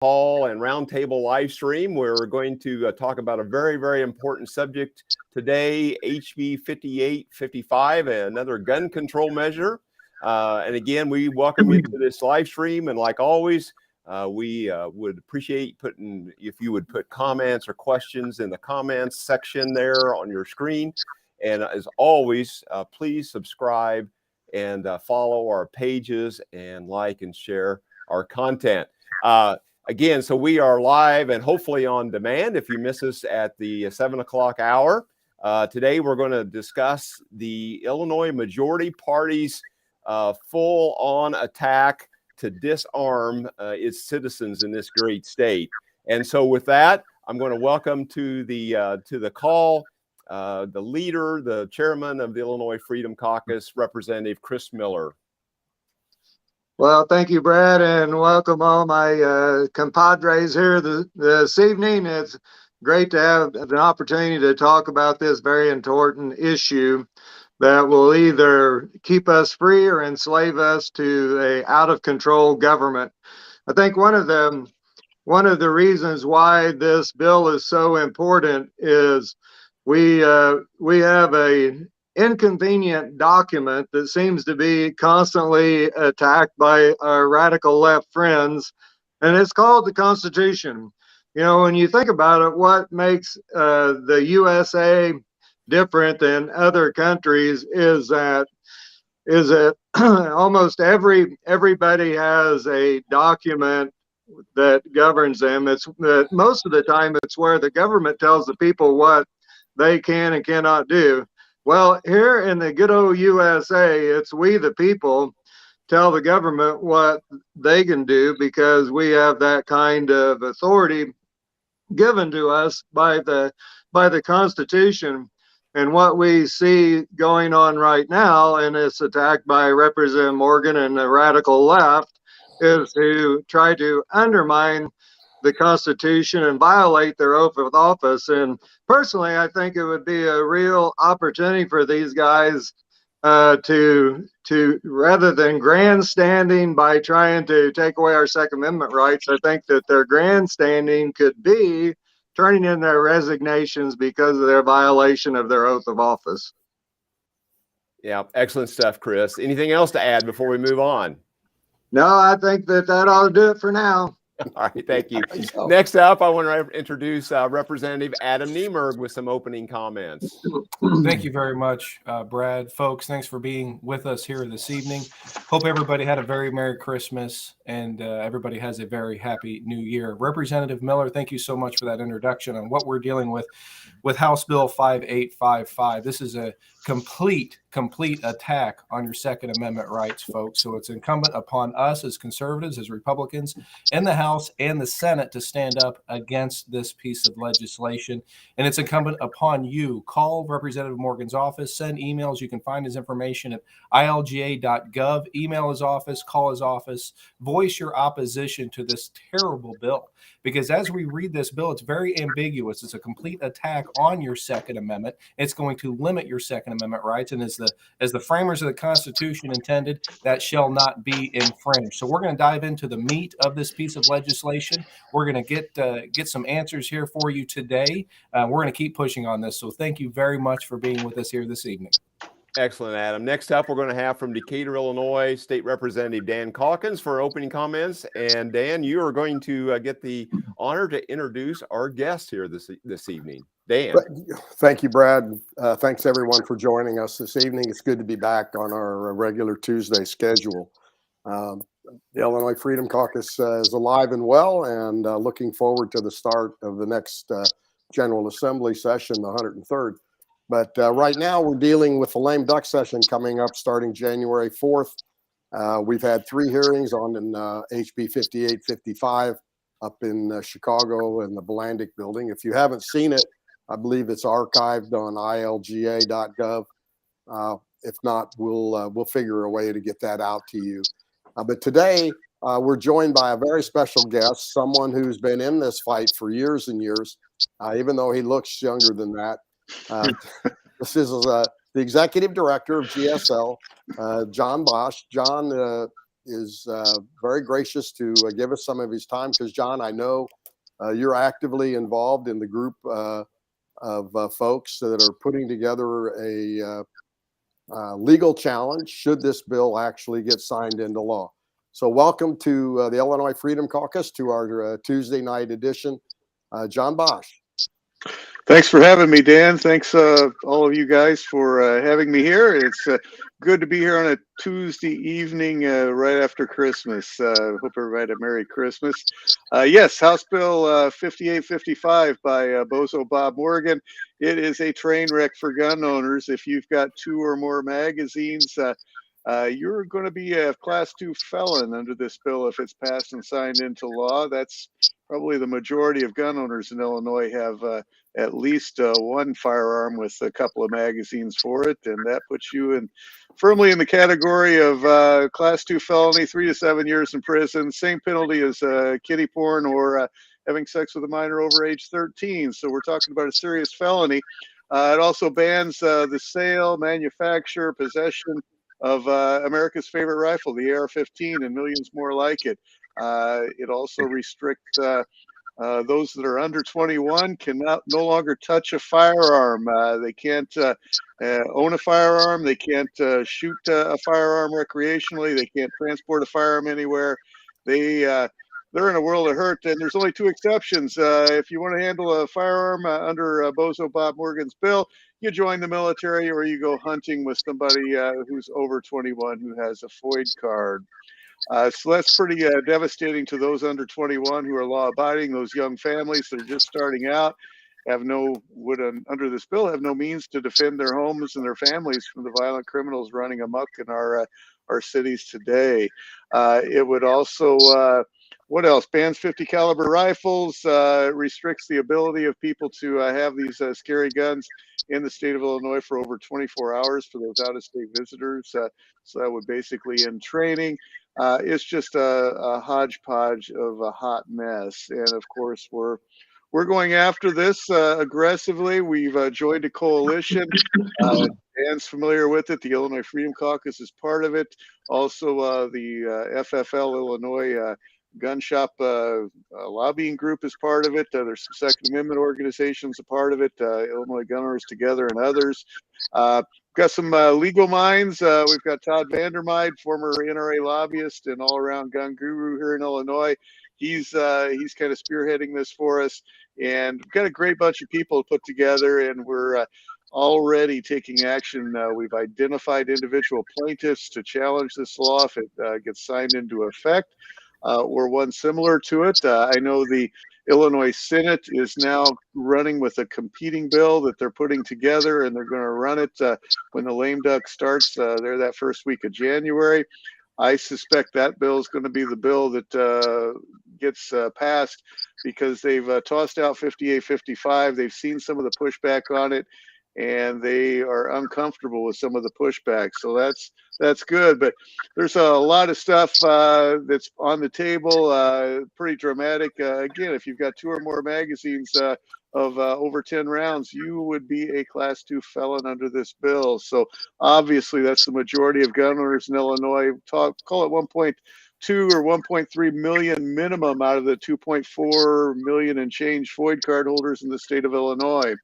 Hall and Roundtable live stream. We're going to talk about a very, very important subject today, HB 5855, another gun control measure. And again, we welcome you to this live stream. And like always, we would appreciate if you would put comments or questions in the comments section there on your screen. And as always, please subscribe and follow our pages and like and share our content. Again, so we are live and hopefully on demand if you miss us at the 7 o'clock hour. Today, we're going to discuss the Illinois Majority Party's full-on attack to disarm its citizens in this great state. And so with that, I'm going to welcome to the call the leader, the chairman of the Illinois Freedom Caucus, Representative Chris Miller. Well, thank you, Brad, and welcome all my compadres here this evening. It's great to have an opportunity to talk about this very important issue that will either keep us free or enslave us to a out-of-control government. I think one of the reasons why this bill is so important is we have a inconvenient document that seems to be constantly attacked by our radical left friends, and it's called the Constitution. You know, when you think about it, what makes the USA different than other countries is that almost everybody has a document that governs them. Most of the time it's where the government tells the people what they can and cannot do. Well, here in the good old USA, it's we the people tell the government what they can do because we have that kind of authority given to us by the Constitution. And what we see going on right now in this attack by Representative Morgan and the radical left is to try to undermine the Constitution and violate their oath of office. And personally, I think it would be a real opportunity for these guys to rather than grandstanding by trying to take away our Second Amendment rights, I think that their grandstanding could be turning in their resignations because of their violation of their oath of office. Yeah, excellent stuff, Chris. Anything else to add before we move on? No, I think that ought to do it for now. All right, thank you. Next up, I want to introduce Representative Adam Niemerg with some opening comments. Thank you very much, Brad. Folks, thanks for being with us here this evening. Hope everybody had a very Merry Christmas and everybody has a very happy New Year. Representative Miller, thank you so much for that introduction on what we're dealing with House Bill 5855. This is a complete attack on your Second Amendment rights, folks. So it's incumbent upon us as conservatives, as Republicans in the House and the Senate to stand up against this piece of legislation. And it's incumbent upon you. Call Representative Morgan's office, send emails. You can find his information at ilga.gov. Email his office, call his office, voice your opposition to this terrible bill. Because as we read this bill, it's very ambiguous. It's a complete attack on your Second Amendment. It's going to limit your Second Amendment rights. And as the framers of the Constitution intended, that shall not be infringed. So we're going to dive into the meat of this piece of legislation. We're going to get some answers here for you today. We're going to keep pushing on this. So thank you very much for being with us here this evening. Excellent, Adam. Next up, we're going to have from Decatur, Illinois, State Representative Dan Caucus for opening comments. And Dan, you are going to get the honor to introduce our guest here this evening. Dan. Thank you, Brad. Thanks, everyone, for joining us this evening. It's good to be back on our regular Tuesday schedule. The Illinois Freedom Caucus is alive and well and looking forward to the start of the next General Assembly session, the 103rd. But right now, we're dealing with the lame duck session coming up starting January 4th. We've had 3 hearings on HB 5855 up in Chicago in the Blandick building. If you haven't seen it, I believe it's archived on ilga.gov. If not, we'll figure a way to get that out to you. But today, we're joined by a very special guest, someone who's been in this fight for years and years, even though he looks younger than that. This is the executive director of GSL, John Boch. John is very gracious to give us some of his time, because John, I know you're actively involved in the group of folks that are putting together a legal challenge should this bill actually get signed into law. So welcome to the Illinois Freedom Caucus, to our Tuesday night edition. John Boch. Thanks for having me, Dan. Thanks, all of you guys, for having me here. It's good to be here on a Tuesday evening right after Christmas. Hope everybody had a Merry Christmas. Yes, House Bill 5855 by Bozo Bob Morgan. It is a train wreck for gun owners. If you've got 2 or more magazines, you're going to be a Class 2 felon under this bill if it's passed and signed into law. That's probably the majority of gun owners in Illinois have at least one firearm with a couple of magazines for it, and that puts you firmly in the category of Class 2 felony, 3 to 7 years in prison, same penalty as kiddie porn or having sex with a minor over age 13. So we're talking about a serious felony. It also bans the sale, manufacture, possession of America's favorite rifle, the AR-15, and millions more like it. It also restricts those that are under 21 cannot no longer touch a firearm. They can't own a firearm. They can't shoot a firearm recreationally. They can't transport a firearm anywhere. They're in a world of hurt, and there's only 2 exceptions. If you want to handle a firearm under Bozo Bob Morgan's bill, you join the military or you go hunting with somebody who's over 21 who has a FOID card. So that's pretty devastating to those under 21 who are law-abiding. Those young families that are just starting out would under this bill have no means to defend their homes and their families from the violent criminals running amok in our cities today. It would also what else? Bans 50 caliber rifles, restricts the ability of people to have these scary guns in the state of Illinois for over 24 hours for those out-of-state visitors. So that would basically end training. It's just a hodgepodge of a hot mess. And of course, we're going after this aggressively. We've joined a coalition. Dan's familiar with it. The Illinois Freedom Caucus is part of it. Also, the FFL Illinois gun shop lobbying group is part of it. There's some Second Amendment organizations a part of it, Illinois Gun Owners Together and others. Got some legal minds. We've got Todd Vandermeide, former NRA lobbyist and all-around gun guru here in Illinois. He's kind of spearheading this for us, and we've got a great bunch of people put together, and we're already taking action. We've identified individual plaintiffs to challenge this law if it gets signed into effect, or one similar to it. I know the Illinois Senate is now running with a competing bill that they're putting together, and they're going to run it when the lame duck starts there that first week of January. I suspect that bill is going to be the bill that gets passed, because they've tossed out 5855. They've seen some of the pushback on it, and they are uncomfortable with some of the pushback. So that's good. But there's a lot of stuff that's on the table, pretty dramatic. Again, if you've got 2 or more magazines of over 10 rounds, you would be a Class 2 felon under this bill. So obviously that's the majority of gun owners in Illinois. Call it 1.2 or 1.3 million minimum out of the 2.4 million and change FOID card holders in the state of Illinois.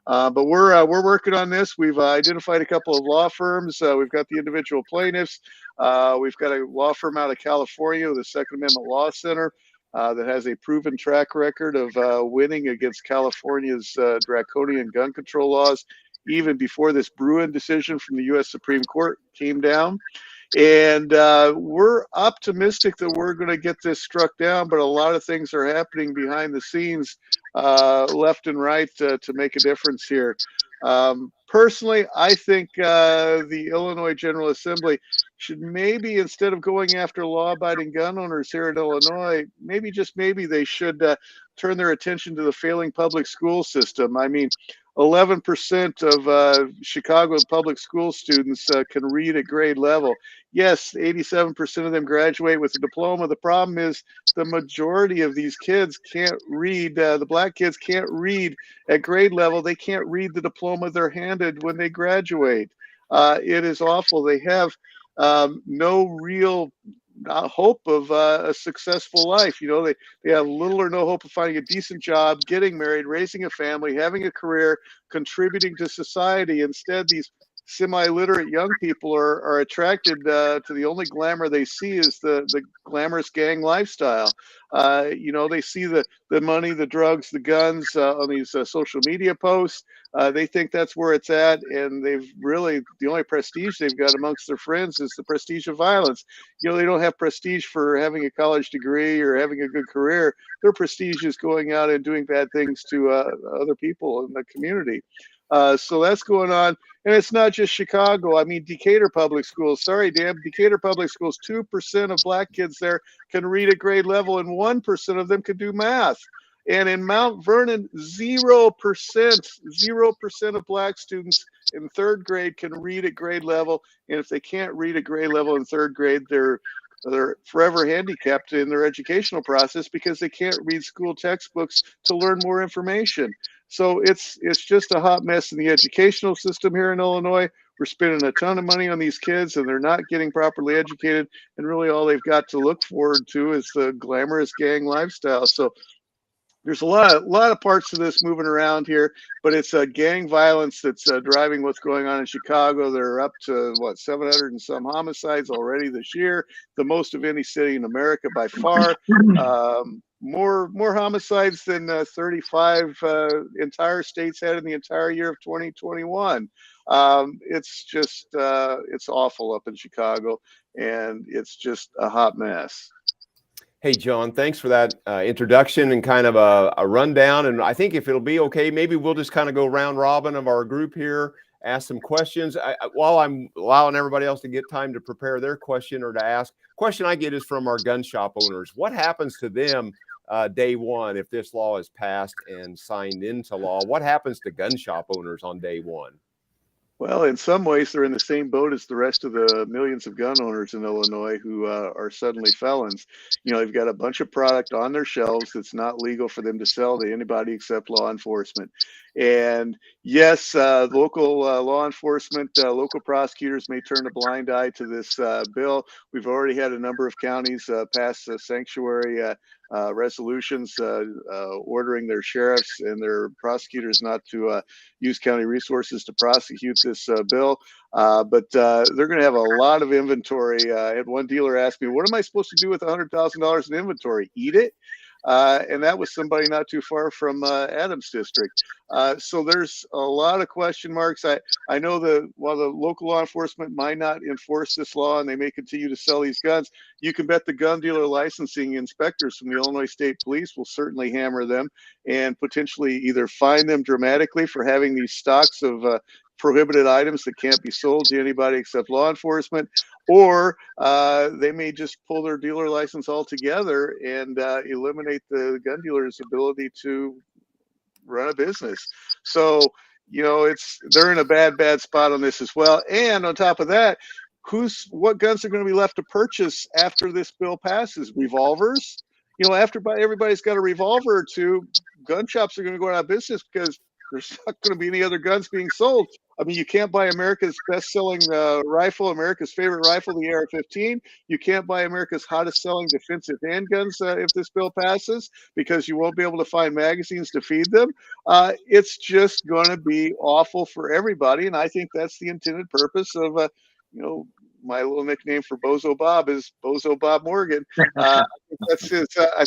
But we're working on this. We've identified a couple of law firms. We've got the individual plaintiffs. We've got a law firm out of California, the Second Amendment Law Center, that has a proven track record of winning against California's draconian gun control laws, even before this Bruin decision from the U.S. Supreme Court came down. And we're optimistic that we're going to get this struck down, but a lot of things are happening behind the scenes, left and right, to make a difference here. Personally, I think the Illinois General Assembly should maybe, instead of going after law-abiding gun owners here in Illinois, maybe, just maybe, they should turn their attention to the failing public school system. I mean, 11% of Chicago public school students can read at grade level. Yes, 87% of them graduate with a diploma. The problem is the majority of these kids can't read. The black kids can't read at grade level. They can't read the diploma they're handed when they graduate. It is awful. They have no real hope of a successful life. You know, they have little or no hope of finding a decent job, getting married, raising a family, having a career, contributing to society. Instead, these semi-literate young people are attracted to the only glamour they see is the glamorous gang lifestyle. You know, they see the money, the drugs, the guns on these social media posts. They think that's where it's at, and they've really, the only prestige they've got amongst their friends is the prestige of violence. You know, they don't have prestige for having a college degree or having a good career. Their prestige is going out and doing bad things to other people in the community. So that's going on. And it's not just Chicago. I mean, Decatur Public Schools, sorry, Dan, Decatur Public Schools, 2% of black kids there can read at grade level and 1% of them can do math. And in Mount Vernon, 0% of black students in third grade can read at grade level. And if they can't read at grade level in third grade, they're forever handicapped in their educational process because they can't read school textbooks to learn more information. So it's just a hot mess in the educational system here in Illinois. We're spending a ton of money on these kids and they're not getting properly educated. And really all they've got to look forward to is the glamorous gang lifestyle. So there's a lot of parts of this moving around here, but it's gang violence that's driving what's going on in Chicago. They're up to 700 and some homicides already this year, the most of any city in America by far. More homicides than 35 entire states had in the entire year of 2021. It's just it's awful up in Chicago, and it's just a hot mess. Hey, John, thanks for that introduction and kind of a rundown. And I think if it'll be okay, maybe we'll just kind of go round robin of our group here, ask some questions. While I'm allowing everybody else to get time to prepare their question or to ask, question I get is from our gun shop owners. What happens to them day one if this law is passed and signed into law? What happens to gun shop owners on day one? Well, in some ways, they're in the same boat as the rest of the millions of gun owners in Illinois who are suddenly felons. You know, they've got a bunch of product on their shelves that's not legal for them to sell to anybody except law enforcement. And yes, local law enforcement, local prosecutors may turn a blind eye to this bill. We've already had a number of counties pass sanctuary resolutions ordering their sheriffs and their prosecutors not to use county resources to prosecute this bill. But they're going to have a lot of inventory. I had one dealer ask me, what am I supposed to do with $100,000 in inventory? Eat it? And that was somebody not too far from Adams District. So there's a lot of question marks. I know that while the local law enforcement might not enforce this law and they may continue to sell these guns, you can bet the gun dealer licensing inspectors from the Illinois State Police will certainly hammer them and potentially either fine them dramatically for having these stocks of prohibited items that can't be sold to anybody except law enforcement, or they may just pull their dealer license altogether and eliminate the gun dealer's ability to run a business. So, you know, they're in a bad spot on this as well. And on top of that, what guns are going to be left to purchase after this bill passes? Revolvers? You know, after everybody's got a revolver or two, gun shops are going to go out of business because there's not going to be any other guns being sold. I mean, you can't buy America's best-selling rifle, America's favorite rifle, the AR-15. You can't buy America's hottest-selling defensive handguns if this bill passes because you won't be able to find magazines to feed them. It's just going to be awful for everybody, and I think that's the intended purpose of, you know, my little nickname for Bozo Bob is Bozo Bob Morgan. I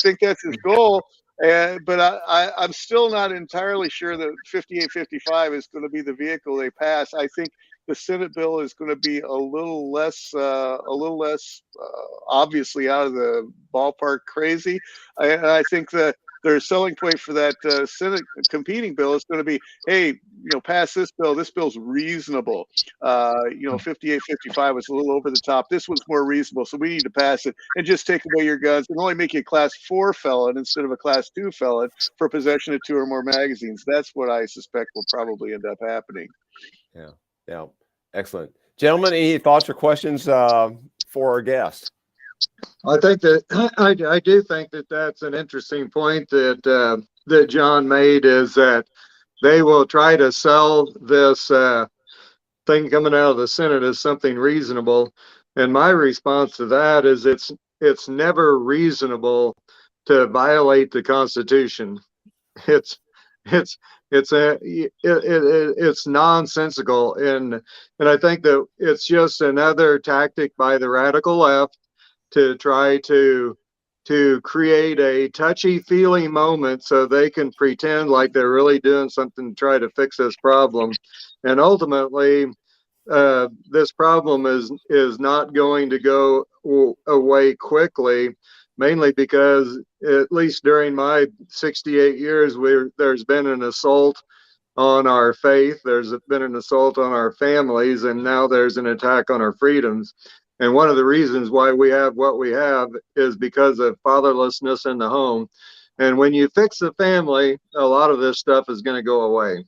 think that's his goal. But I'm still not entirely sure that 5855 is going to be the vehicle they pass. I think the Senate bill is going to be a little less obviously out of the ballpark crazy. And I think that their selling point for that Senate competing bill is going to be, hey, you know, pass this bill. This bill's reasonable. You know, 5855 was a little over the top. This one's more reasonable, so we need to pass it and just take away your guns and only make you a Class 4 felon instead of a Class 2 felon for possession of 2 or more magazines. That's what I suspect will probably end up happening. Yeah, excellent. Gentlemen, any thoughts or questions for our guest? I think that I do think that that's an interesting point that that John made, is that they will try to sell this thing coming out of the Senate as something reasonable. And my response to that is it's never reasonable to violate the Constitution. It's it's it's nonsensical, and I think that it's just another tactic by the radical left to try to create a touchy-feely moment so they can pretend like they're really doing something to try to fix this problem. And ultimately, this problem is not going to go away quickly, mainly because at least during my 68 years, there's been an assault on our faith, there's been an assault on our families, and now there's an attack on our freedoms. And one of the reasons why we have what we have is because of fatherlessness in the home. And when you fix the family, a lot of this stuff is going to go away.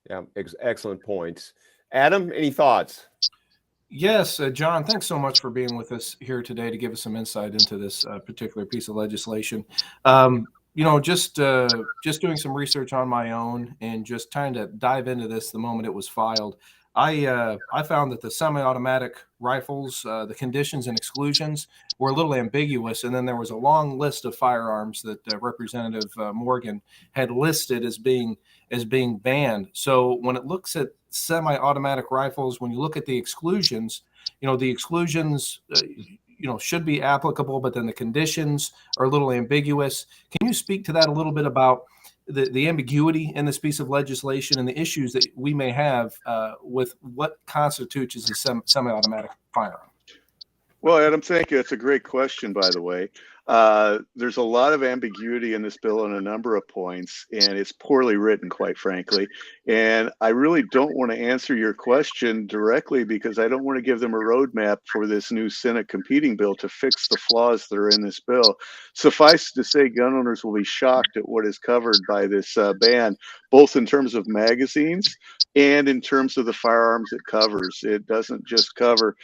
Yeah, excellent points. Adam, any thoughts? Yes, John, thanks so much for being with us here today to give us some insight into this particular piece of legislation. Just doing some research on my own and just trying to dive into this the moment it was filed. I found that the semi-automatic rifles, the conditions and exclusions were a little ambiguous, and then there was a long list of firearms that Representative Morgan had listed as being banned. So when it looks at semi-automatic rifles, when you look at the exclusions, the exclusions should be applicable, but then the conditions are a little ambiguous. Can you speak to that a little bit about the ambiguity in this piece of legislation and the issues that we may have with what constitutes as a semi-automatic firearm? Well, Adam, thank you. That's a great question, by the way. There's a lot of ambiguity in this bill on a number of points, and it's poorly written, quite frankly. And I really don't want to answer your question directly because I don't want to give them a roadmap for this new Senate competing bill to fix the flaws that are in this bill. Suffice to say, gun owners will be shocked at what is covered by this ban, both in terms of magazines and in terms of the firearms it covers. It doesn't just cover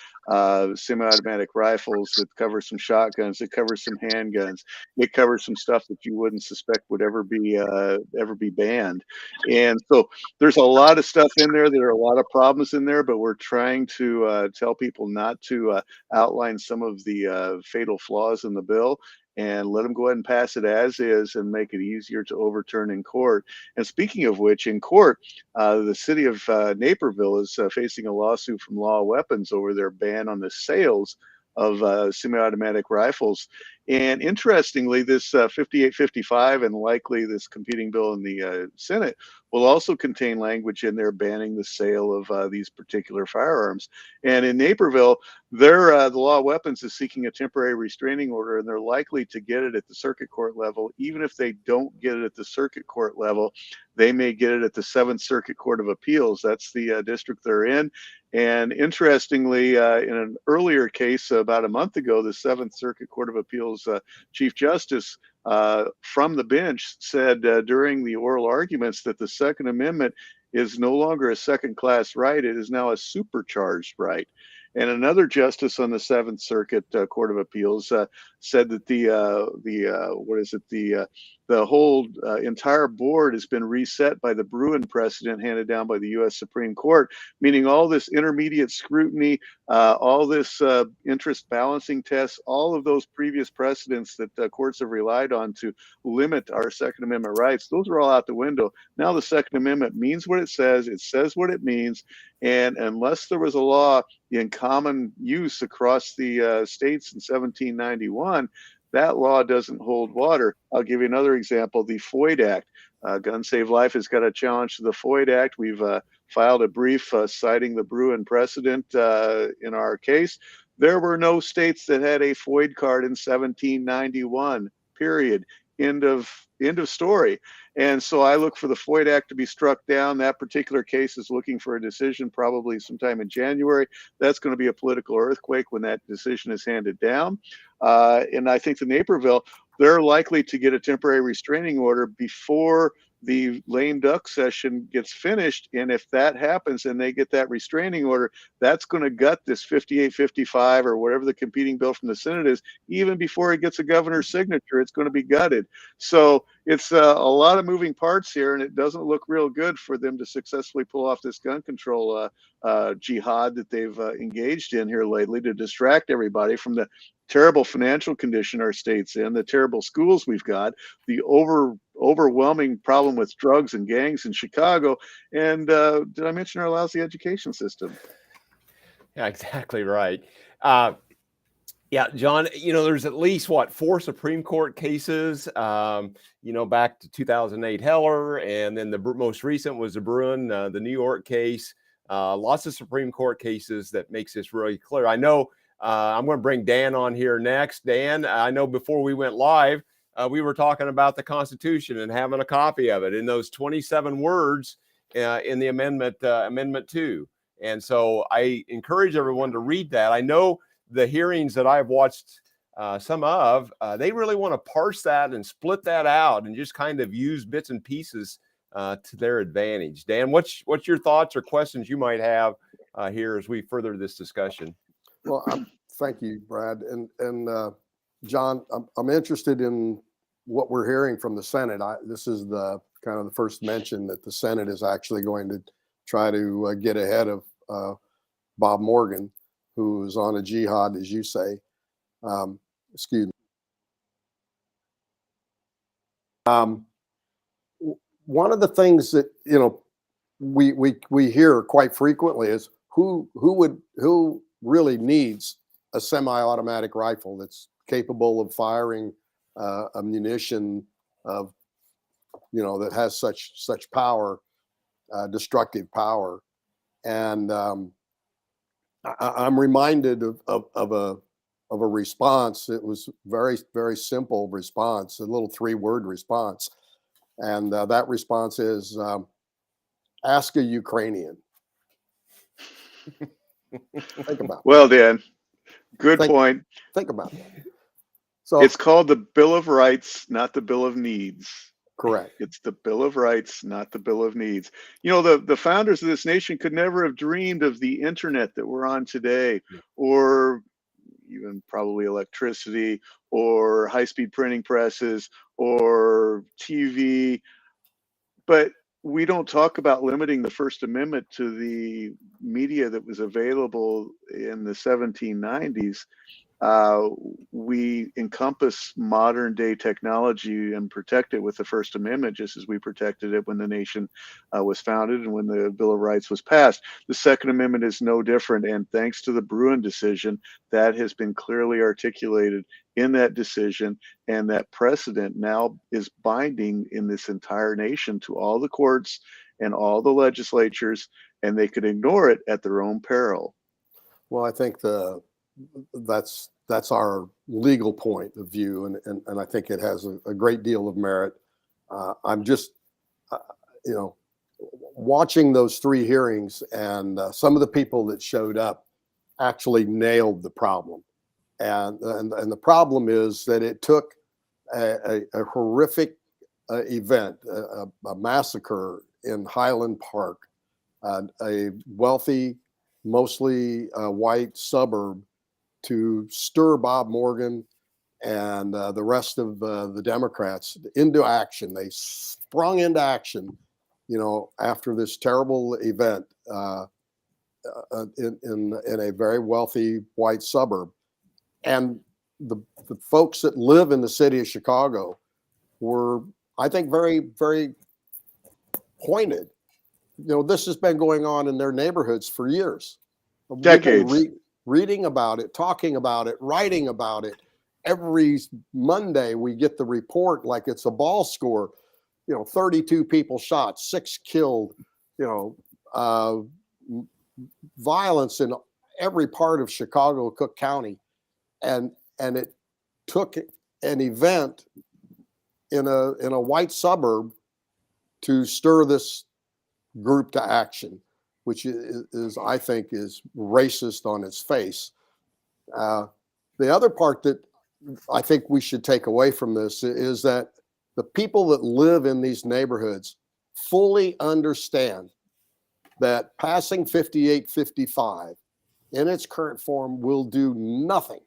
semi-automatic rifles. It covers some shotguns. It covers some handguns. It covers some stuff that you wouldn't suspect would ever be banned. And so there's a lot of stuff in there. There are a lot of problems in there, but we're trying to tell people not to outline some of the fatal flaws in the bill and let them go ahead and pass it as is and make it easier to overturn in court. And speaking of which, in court, the city of Naperville is facing a lawsuit from Law Weapons over their ban on the sales of semi-automatic rifles. And interestingly, this 5855 and likely this competing bill in the Senate will also contain language in there banning the sale of these particular firearms. And in Naperville, the Law of Weapons is seeking a temporary restraining order, and they're likely to get it at the circuit court level. Even if they don't get it at the circuit court level, they may get it at the Seventh Circuit Court of Appeals. That's the district they're in. And interestingly, in an earlier case about a month ago, the Seventh Circuit Court of Appeals Chief Justice from the bench said during the oral arguments that the Second Amendment is no longer a second-class right. It is now a supercharged right. And another justice on the Seventh Circuit Court of Appeals said that the whole entire board has been reset by the Bruin precedent handed down by the U.S. Supreme Court, meaning all this intermediate scrutiny, all this interest balancing tests, all of those previous precedents that courts have relied on to limit our Second Amendment rights, those are all out the window. Now the Second Amendment means what it says what it means, and unless there was a law in common use across the states in 1791, that law doesn't hold water. I'll give you another example, the Floyd Act. Gun Save Life has got a challenge to the Floyd Act. We've filed a brief citing the Bruin precedent in our case. There were no states that had a Floyd card in 1791, period. End of story. And so I look for the Floyd Act to be struck down. That particular case is looking for a decision probably sometime in January. That's going to be a political earthquake when that decision is handed down. And I think the Naperville, they're likely to get a temporary restraining order before the lame duck session gets finished. And if that happens and they get that restraining order, that's going to gut this 58-55 or whatever the competing bill from the Senate is. Even before it gets a governor's signature, it's going to be gutted. So it's a lot of moving parts here, and it doesn't look real good for them to successfully pull off this gun control jihad that they've engaged in here lately to distract everybody from the terrible financial condition our state's in, the terrible schools we've got, the overwhelming problem with drugs and gangs in Chicago, and did I mention our lousy education system? Yeah, exactly right. Yeah, John, there's at least 4 Supreme Court cases, back to 2008 Heller, and then the most recent was the Bruin, the New York case. Lots of Supreme Court cases that makes this really clear. I know I'm going to bring Dan on here next. Dan, I know before we went live, we were talking about the Constitution and having a copy of it in those 27 words in the Amendment 2. And so I encourage everyone to read that. I know the hearings that I've watched some of, they really want to parse that and split that out and just kind of use bits and pieces to their advantage. Dan, what's your thoughts or questions you might have here as we further this discussion? Well, thank you, Brad. And John, I'm interested in what we're hearing from the Senate. This is the kind of the first mention that the Senate is actually going to try to get ahead of Bob Morgan, who is on a jihad, as you say. Excuse me. One of the things that we hear quite frequently is who really needs a semi-automatic rifle that's capable of firing a munition of that has such power, destructive power. And I'm reminded of a response. It was very, very simple response, a little 3-word response. And that response is, ask a Ukrainian. Think about it. Well, Dan, good point. Think about that. So it's called the Bill of Rights, not the Bill of Needs. Correct. It's the Bill of Rights, not the Bill of Needs. The founders of this nation could never have dreamed of the internet that we're on today, or even probably electricity, or high-speed printing presses, or TV. But we don't talk about limiting the First Amendment to the media that was available in the 1790s. We encompass modern day technology and protect it with the First Amendment, just as we protected it when the nation was founded and when the Bill of Rights was passed. The Second Amendment is no different, and thanks to the Bruin decision, that has been clearly articulated in that decision, and that precedent now is binding in this entire nation to all the courts and all the legislatures, and they could ignore it at their own peril. Well, I think that's our legal point of view, and I think it has a great deal of merit. I'm just, watching those 3 hearings, and some of the people that showed up actually nailed the problem, and the problem is that it took a horrific event, a massacre in Highland Park, a wealthy, mostly white suburb, to stir Bob Morgan and the rest of the Democrats into action. They sprung into action, after this terrible event in a very wealthy white suburb. And the folks that live in the city of Chicago were, I think, very, very pointed. This has been going on in their neighborhoods for years. Decades. Reading about it, talking about it, writing about it. Every Monday we get the report like it's a ball score. 32 people shot, 6 killed. Violence in every part of Chicago, Cook County, and it took an event in a white suburb to stir this group to action, which is I think is racist on its face. The other part that I think we should take away from this is that The people that live in these neighborhoods fully understand that passing 5855 in its current form will do nothing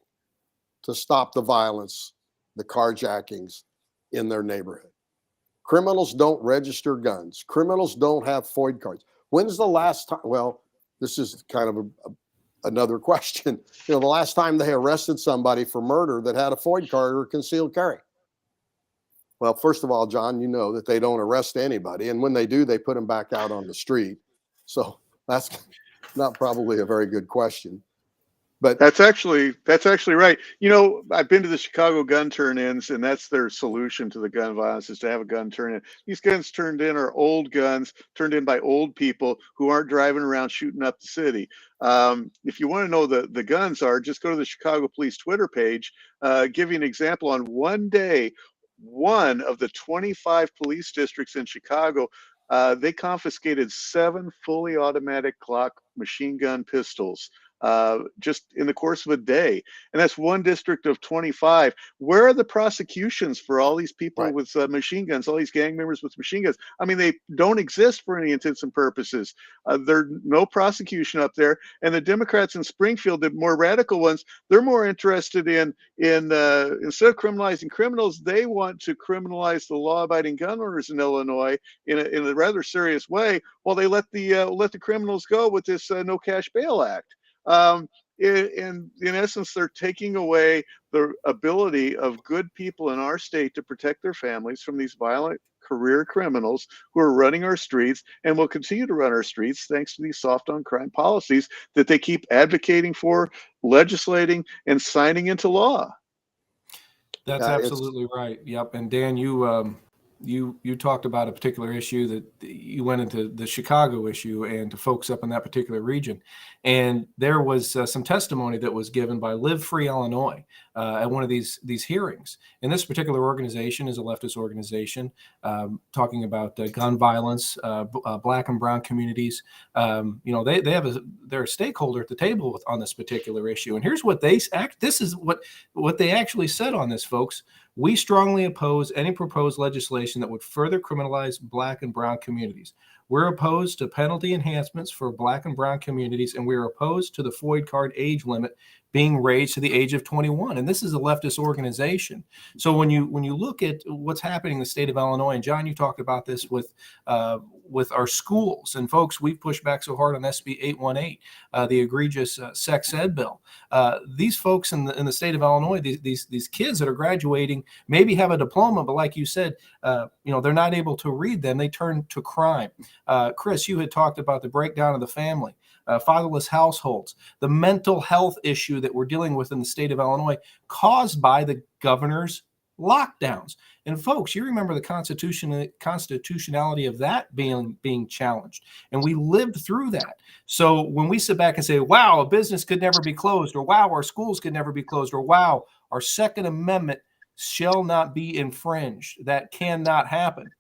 to stop the violence, the carjackings in their neighborhood. Criminals don't register guns. Criminals don't have FOID cards. When's the last time? Well, this is kind of another question. The last time they arrested somebody for murder that had a FOID card or concealed carry. Well, first of all, John, you know that they don't arrest anybody. And when they do, they put them back out on the street. So that's not probably a very good question. But that's actually right. I've been to the Chicago gun turn-ins, and that's their solution to the gun violence, is to have a gun turn-in. These guns turned in are old guns turned in by old people who aren't driving around shooting up the city. If you want to know the guns are, just go to the Chicago Police Twitter page. Give you an example. On one day, one of the 25 police districts in Chicago, they confiscated 7 fully automatic Glock machine gun pistols. Just in the course of a day. And that's one district of 25. Where are the prosecutions for all these people with machine guns, all these gang members with machine guns? I mean, they don't exist for any intents and purposes. There's no prosecution up there. And the Democrats in Springfield, the more radical ones, they're more interested in instead of criminalizing criminals, they want to criminalize the law-abiding gun owners in Illinois in a rather serious way, while they let the criminals go with this no cash bail act. In essence, they're taking away the ability of good people in our state to protect their families from these violent career criminals who are running our streets and will continue to run our streets thanks to these soft on crime policies that they keep advocating for, legislating, and signing into law. That's absolutely right. Yep. And Dan, you talked about a particular issue that you went into the Chicago issue and to folks up in that particular region. And there was some testimony that was given by Live Free Illinois at one of these hearings. And this particular organization is a leftist organization talking about gun violence, Black and brown communities. They're a stakeholder at the table on this particular issue. And here's what this is what they actually said on this, folks. We strongly oppose any proposed legislation that would further criminalize Black and brown communities. We're opposed to penalty enhancements for Black and brown communities, and we're opposed to the FOID card age limit being raised to the age of 21. And this is a leftist organization. So when you look at what's happening in the state of Illinois, and John, you talked about this with our schools, and folks, we've pushed back so hard on SB 818, the egregious sex ed bill. These folks in the state of Illinois, these kids that are graduating maybe have a diploma, but like you said, they're not able to read them. They turn to crime. Chris, you had talked about the breakdown of the family. Fatherless households, the mental health issue that we're dealing with in the state of Illinois caused by the governor's lockdowns. And folks, you remember the constitutionality of that being challenged. And we lived through that. So when we sit back and say, wow, a business could never be closed, or wow, our schools could never be closed, or wow, our Second Amendment shall not be infringed, that cannot happen.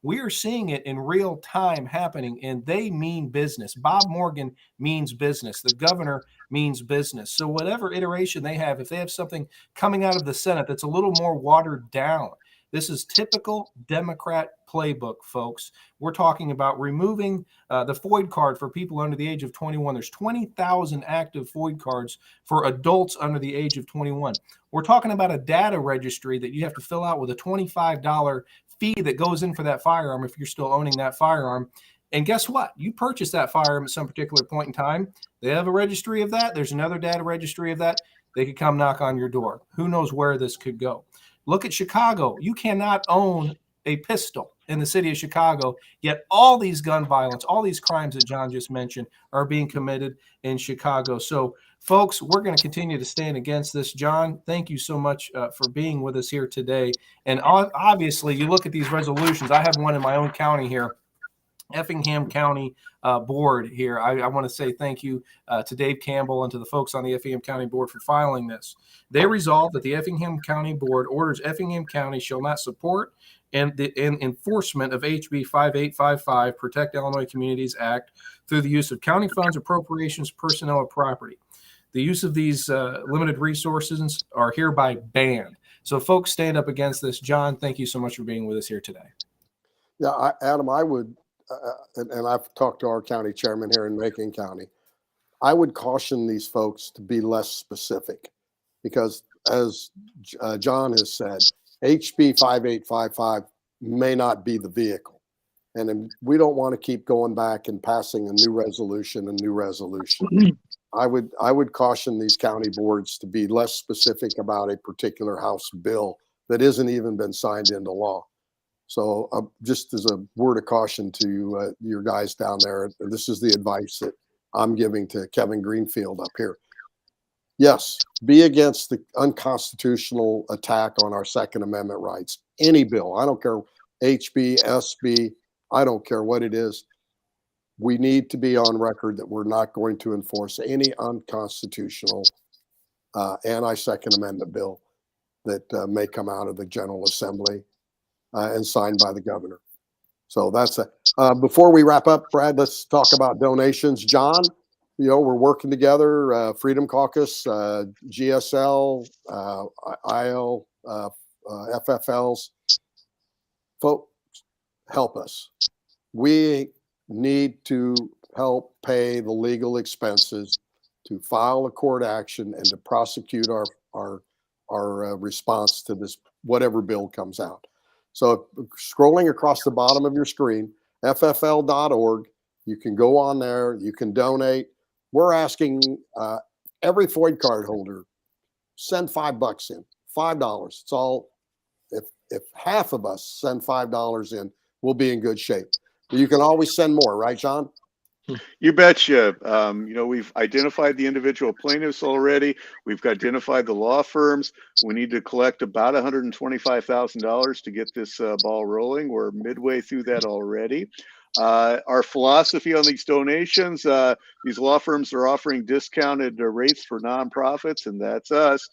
We are seeing it in real time happening, and they mean business. Bob Morgan means business. The governor means business. So whatever iteration they have, if they have something coming out of the Senate that's a little more watered down, this is typical Democrat playbook, folks. We're talking about removing the FOID card for people under the age of 21. There's 20,000 active FOID cards for adults under the age of 21. We're talking about a data registry that you have to fill out with a $25 fee that goes in for that firearm if you're still owning that firearm. And guess what? You purchase that firearm at some particular point in time. They have a registry of that. There's another data registry of that. They could come knock on your door. Who knows where this could go? Look at Chicago. You cannot own a pistol in the city of Chicago, yet all these gun violence, all these crimes that John just mentioned are being committed in Chicago. So, folks, we're going to continue to stand against this. John, thank you so much for being with us here today. And obviously, you look at these resolutions. I have one in my own county here, Effingham County Board here. I want to say thank you to Dave Campbell and to the folks on the Effingham County Board for filing this. They resolve that the Effingham County Board orders Effingham County shall not support and the enforcement of HB 5855, Protect Illinois Communities Act, through the use of county funds, appropriations, personnel, or property. The use of these limited resources are hereby banned. So folks stand up against this. John, thank you so much for being with us here today. Yeah, Adam, I would, and I've talked to our county chairman here in Macon County. I would caution these folks to be less specific, because as John has said, HB 5855 may not be the vehicle. And we don't want to keep going back and passing a new resolution. I would caution these county boards to be less specific about a particular House bill that isn't even been signed into law. So just as a word of caution to your guys down there, this is the advice that I'm giving to Kevin Greenfield up here. Yes, be against the unconstitutional attack on our Second Amendment rights. Any bill, I don't care, HB, SB, I don't care what it is. We need to be on record that we're not going to enforce any unconstitutional anti-Second Amendment bill that may come out of the General Assembly and signed by the governor. So that's it. Before we wrap up, Brad, let's talk about donations. John, you know, we're working together, Freedom Caucus, GSL, IL, FFLs. Folks, help us. We need to help pay the legal expenses to file a court action and to prosecute our response to this, whatever bill comes out. So scrolling across the bottom of your screen, ffl.org, you can go on there, you can donate. We're asking every FOID card holder, send $5 in, $5. It's all, if half of us send $5 in, we'll be in good shape. You can always send more, right, John? You betcha. You know, we've identified the individual plaintiffs already. We've identified the law firms. We need to collect about $125,000 to get this ball rolling. We're midway through that already. Our philosophy on these donations, these law firms are offering discounted rates for nonprofits, and that's us.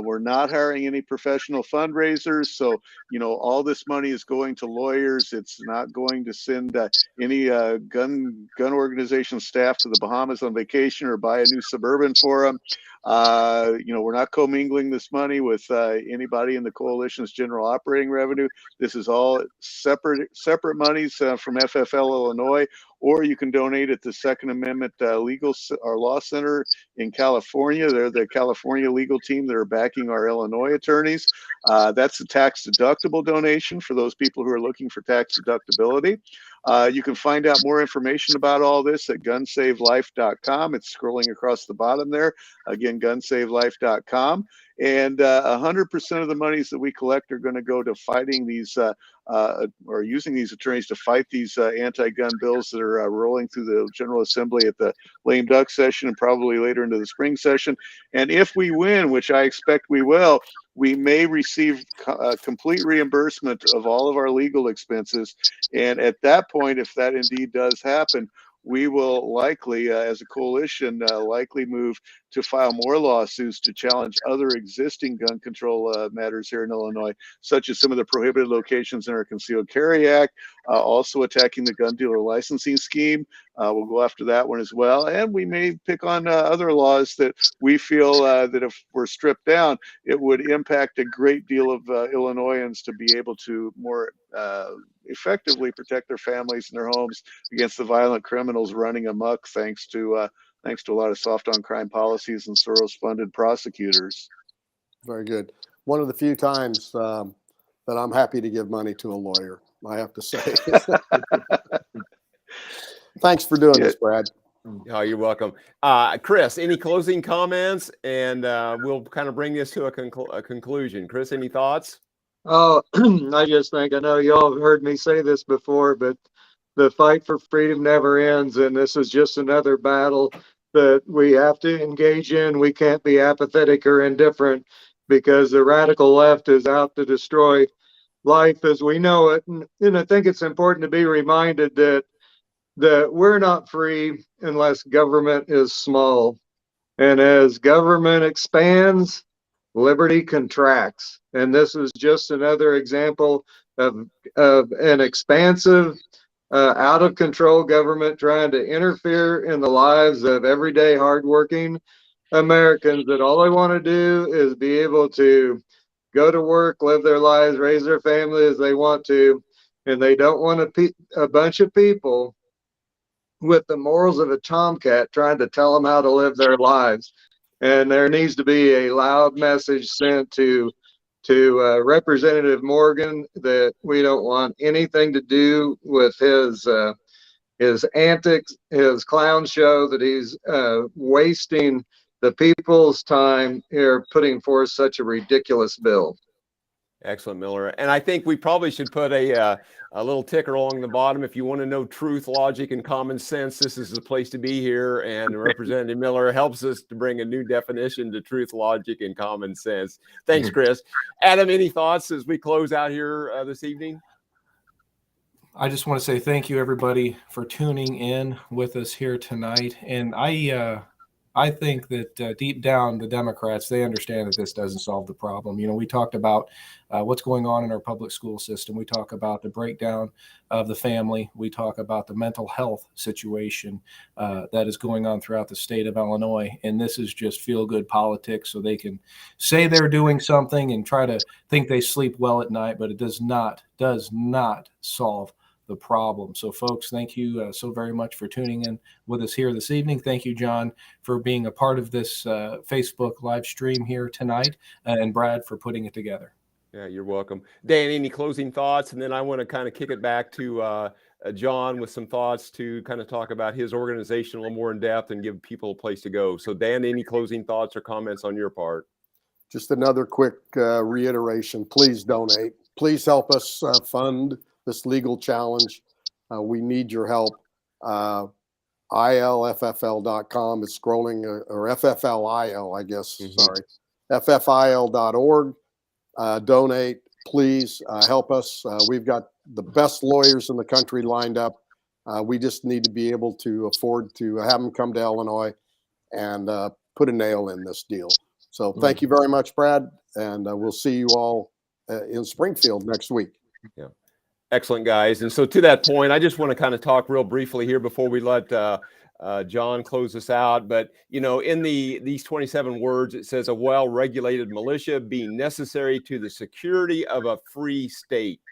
We're not hiring any professional fundraisers. So, you know, all this money is going to lawyers. It's not going to send any gun organization staff to the Bahamas on vacation or buy a new Suburban for them. You know, we're not commingling this money with anybody in the coalition's general operating revenue. This is all separate monies from FFL Illinois, or you can donate at the Second Amendment Legal or Law Center in California. They're the California legal team that are backing our Illinois attorneys. That's a tax deductible donation for those people who are looking for tax deductibility. You can find out more information about all this at gunsavelife.com. It's scrolling across the bottom there. Again, gunsavelife.com. And 100% of the monies that we collect are going to go to fighting these or using these attorneys to fight these anti-gun bills that are rolling through the General Assembly at the lame duck session and probably later into the spring session. And if we win, which I expect we will, we may receive complete reimbursement of all of our legal expenses. And at that point, if that indeed does happen, we will likely, as a coalition, likely move to file more lawsuits to challenge other existing gun control matters here in Illinois, such as some of the prohibited locations in our Concealed Carry Act, also attacking the gun dealer licensing scheme. We'll go after that one as well. And we may pick on other laws that we feel that if we're stripped down, it would impact a great deal of Illinoisans to be able to more effectively protect their families and their homes against the violent criminals running amok, thanks to a lot of soft on crime policies and Soros-funded prosecutors. Very good. One of the few times that I'm happy to give money to a lawyer, I have to say. Thanks for doing this, Brad. Oh, you're welcome. Chris, any closing comments? And we'll kind of bring this to a conclusion. Chris, any thoughts? Oh, I just think, I know y'all have heard me say this before, but the fight for freedom never ends. And this is just another battle that we have to engage in. We can't be apathetic or indifferent, because the radical left is out to destroy life as we know it. And I think it's important to be reminded that we're not free unless government is small. And as government expands, liberty contracts. And this is just another example of an expansive, out of control government trying to interfere in the lives of everyday hardworking Americans that all they want to do is be able to go to work, live their lives, raise their family as they want to, and they don't want a bunch of people with the morals of a tomcat trying to tell them how to live their lives. And there needs to be a loud message sent to Representative Morgan that we don't want anything to do with his antics, his clown show, that he's wasting the people's time here putting forth such a ridiculous bill. Excellent, Miller. And I think we probably should put a little ticker along the bottom. If you want to know truth, logic, and common sense, this is the place to be here. And Representative Miller helps us to bring a new definition to truth, logic, and common sense. Thanks, Chris. Adam, any thoughts as we close out here this evening? I just want to say thank you, everybody, for tuning in with us here tonight. And I think that deep down, the Democrats, they understand that this doesn't solve the problem. You know, we talked about what's going on in our public school system. We talk about the breakdown of the family. We talk about the mental health situation that is going on throughout the state of Illinois. And this is just feel-good politics, so they can say they're doing something and try to think they sleep well at night, but it does not solve the problem. So folks, thank you so very much for tuning in with us here this evening. Thank you, John, for being a part of this Facebook live stream here tonight, and Brad for putting it together. Yeah, you're welcome. Dan, any closing thoughts? And then I want to kind of kick it back to John with some thoughts to kind of talk about his organization a little more in depth and give people a place to go. So Dan, any closing thoughts or comments on your part? Just another quick reiteration. Please donate. Please help us fund this legal challenge. We need your help. ILFFL.com is scrolling, or FFLIL, I guess, sorry. FFIL.org. Donate, please help us. We've got the best lawyers in the country lined up. We just need to be able to afford to have them come to Illinois and put a nail in this deal. So thank you very much, Brad, and we'll see you all in Springfield next week. Yeah. Excellent, guys. And so to that point, I just want to kind of talk real briefly here before we let John close us out. But, you know, in these 27 words, it says a well-regulated militia being necessary to the security of a free state.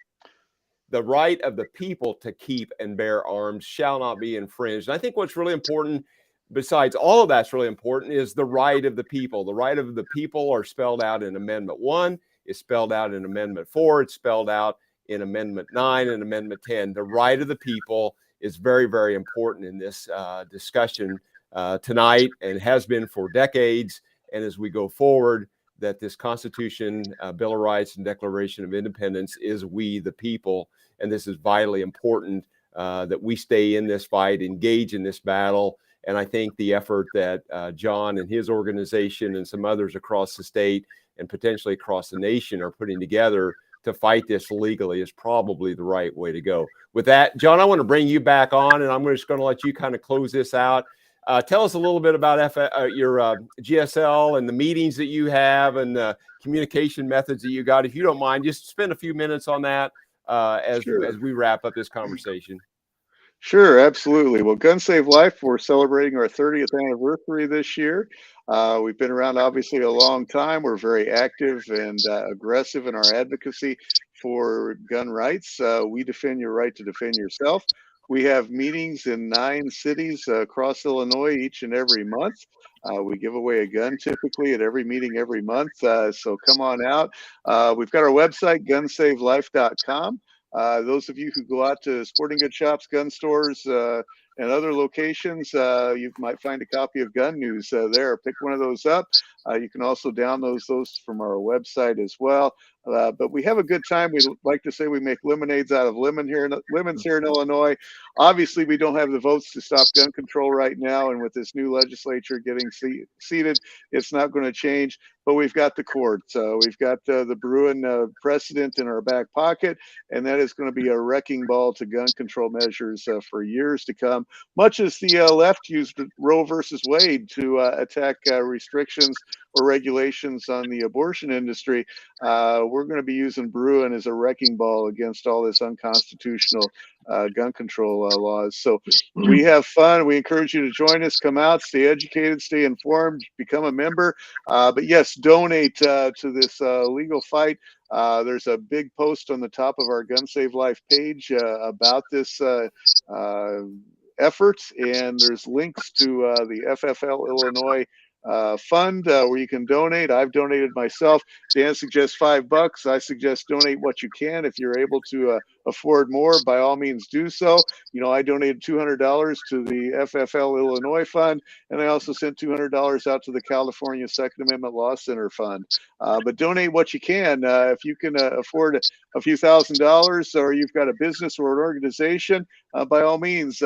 The right of the people to keep and bear arms shall not be infringed. And I think what's really important, besides all of that's really important, is the right of the people. The right of the people are spelled out in Amendment 1. It's spelled out in Amendment 4. It's spelled out in Amendment 9 and Amendment 10. The right of the people is very, very important in this discussion tonight, and has been for decades. And as we go forward, that this Constitution, Bill of Rights, and Declaration of Independence is we the people. And this is vitally important that we stay in this fight, engage in this battle. And I think the effort that John and his organization and some others across the state and potentially across the nation are putting together to fight this legally is probably the right way to go. With that, John, I want to bring you back on, and I'm just going to let you kind of close this out. Tell us a little bit about your GSL and the meetings that you have and the communication methods that you got. If you don't mind, just spend a few minutes on that as we wrap up this conversation. Sure, absolutely. Well, Gun Save Life, we're celebrating our 30th anniversary this year. We've been around obviously a long time. We're very active and aggressive in our advocacy for gun rights. We defend your right to defend yourself. We have meetings in 9 cities across Illinois each and every month. We give away a gun typically at every meeting every month. So come on out. We've got our website, gunsavelife.com. Those of you who go out to sporting goods shops, gun stores, and other locations, you might find a copy of Gun News there. Pick one of those up. You can also download those from our website as well. But we have a good time. We like to say we make lemonades out of lemons here in Illinois. Obviously, we don't have the votes to stop gun control right now, and with this new legislature getting seated, it's not going to change. But we've got the court. We've got the Bruin precedent in our back pocket, and that is going to be a wrecking ball to gun control measures for years to come. Much as the left used Roe versus Wade to attack restrictions or regulations on the abortion industry, we're going to be using Bruin as a wrecking ball against all this unconstitutional gun control laws. So we have fun. We encourage you to join us. Come out, stay educated, stay informed, become a member. But yes, donate to this legal fight. There's a big post on the top of our Gun Save Life page about this effort, and there's links to the FFL Illinois fund where you can donate. I've donated myself. Dan suggests $5. I suggest donate what you can. If you're able to afford more, by all means do so. You know, I donated $200 to the FFL Illinois fund, and I also sent $200 out to the California Second Amendment Law Center fund. But donate what you can. If you can afford a few $1,000s, or you've got a business or an organization, by all means,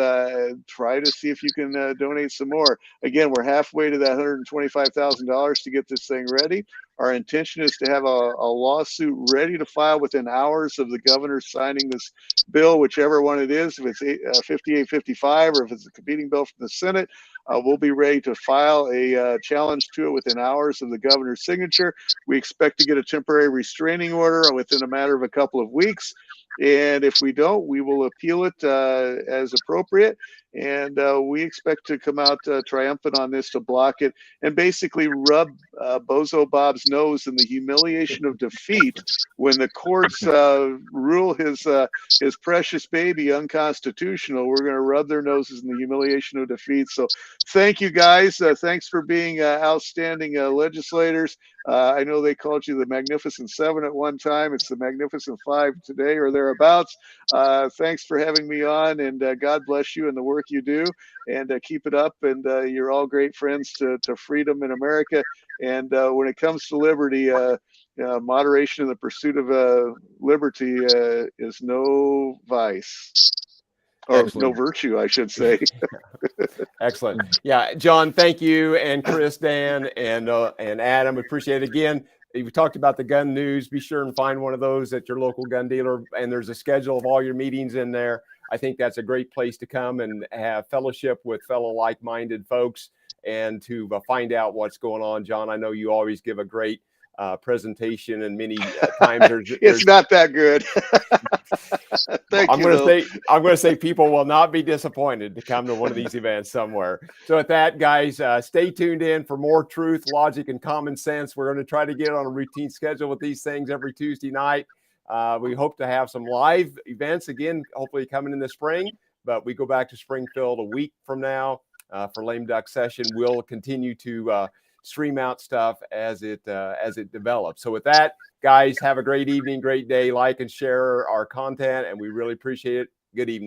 try to see if you can donate some more. Again, we're halfway to that $125,000 to get this thing ready. Our intention is to have a lawsuit ready to file within hours of the governor signing this bill, whichever one it is, if it's 5855 or if it's a competing bill from the Senate. We'll be ready to file a challenge to it within hours of the governor's signature. We expect to get a temporary restraining order within a matter of a couple of weeks. And if we don't, we will appeal it as appropriate. And we expect to come out triumphant on this to block it and basically rub Bozo Bob's nose in the humiliation of defeat when the courts rule his precious baby unconstitutional. We're going to rub their noses in the humiliation of defeat. So thank you, guys. Thanks for being outstanding legislators. I know they called you the Magnificent Seven at one time. It's the Magnificent Five today or thereabouts. Thanks for having me on, and God bless you and the work you do, and keep it up. And you're all great friends to freedom in America. And when it comes to liberty, moderation in the pursuit of liberty is no vice. Or Excellent. no virtue, I should say. Excellent. Yeah, John, thank you, and Chris, Dan, and Adam. Appreciate it. Again, we talked about the gun news. Be sure and find one of those at your local gun dealer, and there's a schedule of all your meetings in there. I think that's a great place to come and have fellowship with fellow like-minded folks and to find out what's going on. John, I know you always give a great presentation, and many times it's not that good. I'm going to say people will not be disappointed to come to one of these events somewhere. So with that, guys, stay tuned in for more truth, logic, and common sense. We're going to try to get on a routine schedule with these things every Tuesday night. We hope to have some live events again, hopefully coming in the spring, but we go back to Springfield a week from now for Lame Duck Session. We'll continue to stream out stuff as it develops. So with that, guys, have a great evening, great day. Like and share our content, and we really appreciate it. Good evening.